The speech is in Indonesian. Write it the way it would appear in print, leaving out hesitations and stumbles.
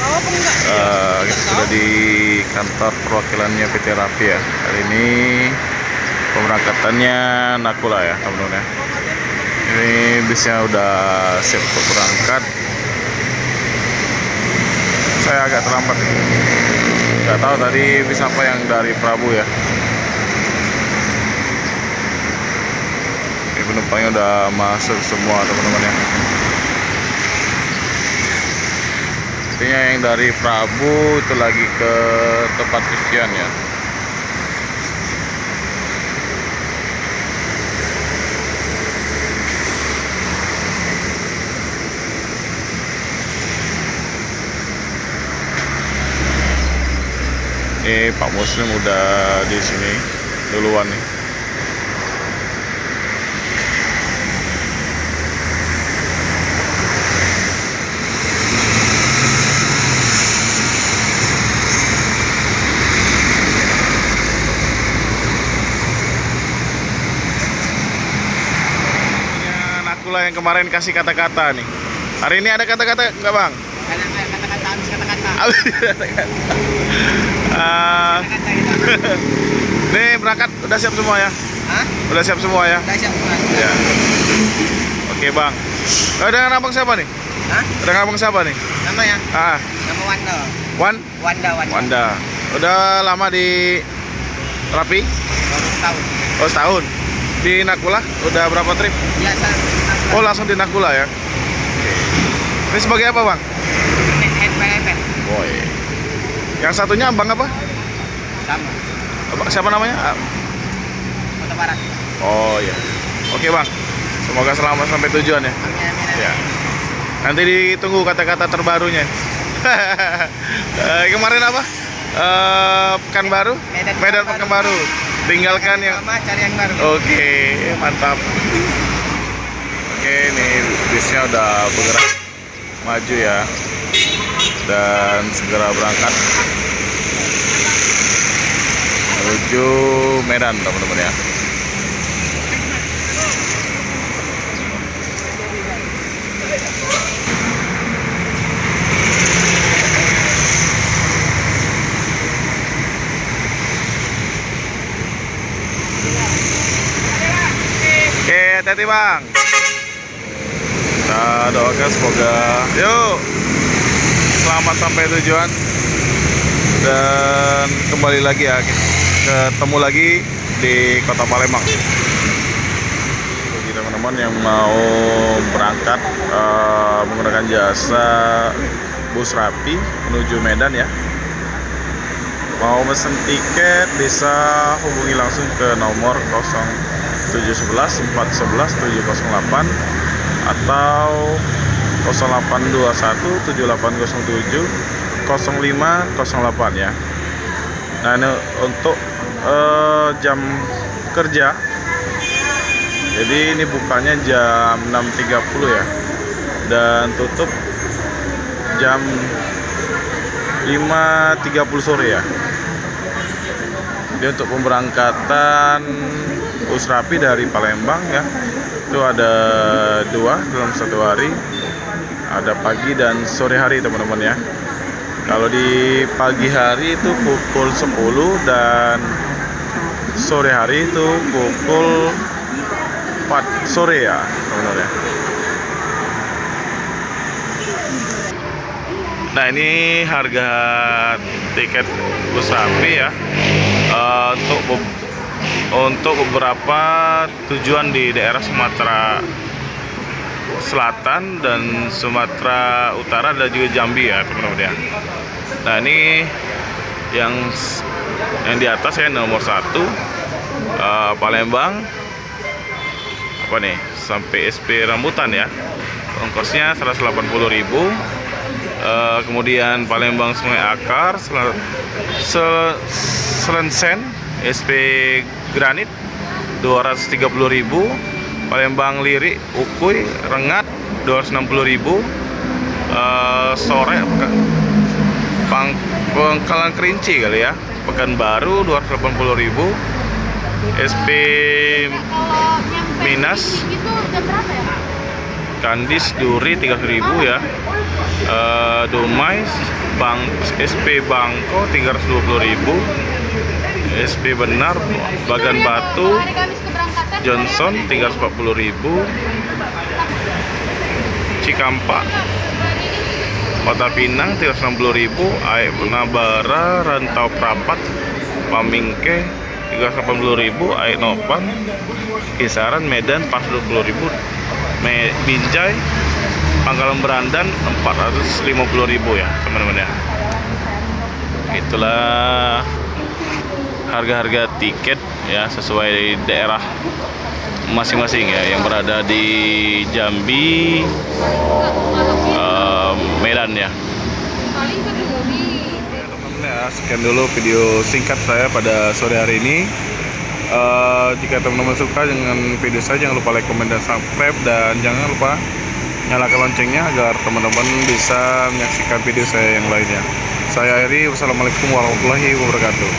Kita sudah di kantor perwakilannya PT Rapi ya. Hari ini pemberangkatannya Nakula ya teman-teman ya. Ini bisnya udah siap untuk berangkat. Saya agak terlambat. Nggak tahu tadi bis apa yang dari Prabu ya. Ini penumpangnya udah masuk semua teman-teman ya. Artinya yang dari Prabu itu lagi ke tempat cucian ya. Ini Pak Muslim udah di sini duluan nih. Nakula yang kemarin kasih kata-kata nih. Hari ini ada kata-kata nggak bang? Kata-kata habis kata-kata. Nih berangkat udah siap semua ya? Hah? Udah siap semua ya? Udah siap semua. Ya. Oke bang. Dengan abang siapa nih? Hah? Dengan abang siapa nih? Nama ya? Ah, Nama Wanda. Wanda. Wanda. Udah lama di Rapi? Baru setahun. Oh setahun. Di Nakula udah berapa trip? Biasa. Oh langsung di Nakula ya? Ini sebagai apa bang? NPMN. Boy. Yang satunya abang apa? Sama. Siapa namanya? Kota Barat. Oh iya. Oke bang. Semoga selamat sampai tujuan ya. Amin, amin, amin. Ya. Nanti ditunggu kata-kata terbarunya. Kemarin apa? Pekanbaru? Medan Pekanbaru. Tinggalkan yang lama, cari yang baru. Oke, mantap. Oke, ini bisnya udah bergerak maju ya. Dan segera berangkat menuju Medan teman-teman ya. Oke, hati-hati bang. Kita doakan semoga yuk selamat sampai tujuan dan kembali lagi ya, ketemu lagi di Kota Palembang. Bagi teman-teman yang mau berangkat menggunakan jasa bus Rapi menuju Medan ya, mau mesen tiket bisa hubungi langsung ke nomor 0711 411 708 atau 0821 7807 0508 ya. Nah ini untuk jam kerja, jadi ini bukanya jam 6.30 ya dan tutup jam 5.30 sore ya. Jadi untuk pemberangkatan bus Rapi dari Palembang ya, itu ada dua dalam satu hari, ada pagi dan sore hari teman-teman ya. Kalau di pagi hari itu pukul 10 dan sore hari itu pukul 4 sore ya teman-teman ya. Nah ini harga tiket bus Rapi ya, untuk beberapa tujuan di daerah Sumatera Selatan dan Sumatera Utara dan juga Jambi ya teman-teman ya. Nah ini yang di atas ya, nomor 1 Palembang apa nih sampai SP Rambutan ya, ongkosnya 180.000. Kemudian Palembang Sungai Akar Selensen SP Granit 230.000. Palembang Lirik Ukuy Rengat 260.000. Sore Pangkalan Kerinci kali ya, Pekanbaru 280.000. SP Minas Kandis Duri 300.000 ya. Dumai SP Bangko 320.000. SP Benar Bagan Batu Johnson 340.000. Cikampak Kota Pinang 360.000. Aik Nabara Rantau Prapat Pamingke 380.000. Aik Nopan Kisaran Medan 420.000. Binjai Pangkalan Berandan 450.000 ya teman-teman ya. Itulah harga-harga tiket ya sesuai daerah masing-masing ya yang berada di Jambi, Medan ya. Teman-teman ya, sekian dulu video singkat saya pada sore hari ini. Jika teman-teman suka dengan video saya, jangan lupa like, komen, dan subscribe, dan jangan lupa nyalakan loncengnya agar teman-teman bisa menyaksikan video saya yang lainnya. Saya akhiri, wassalamualaikum warahmatullahi wabarakatuh.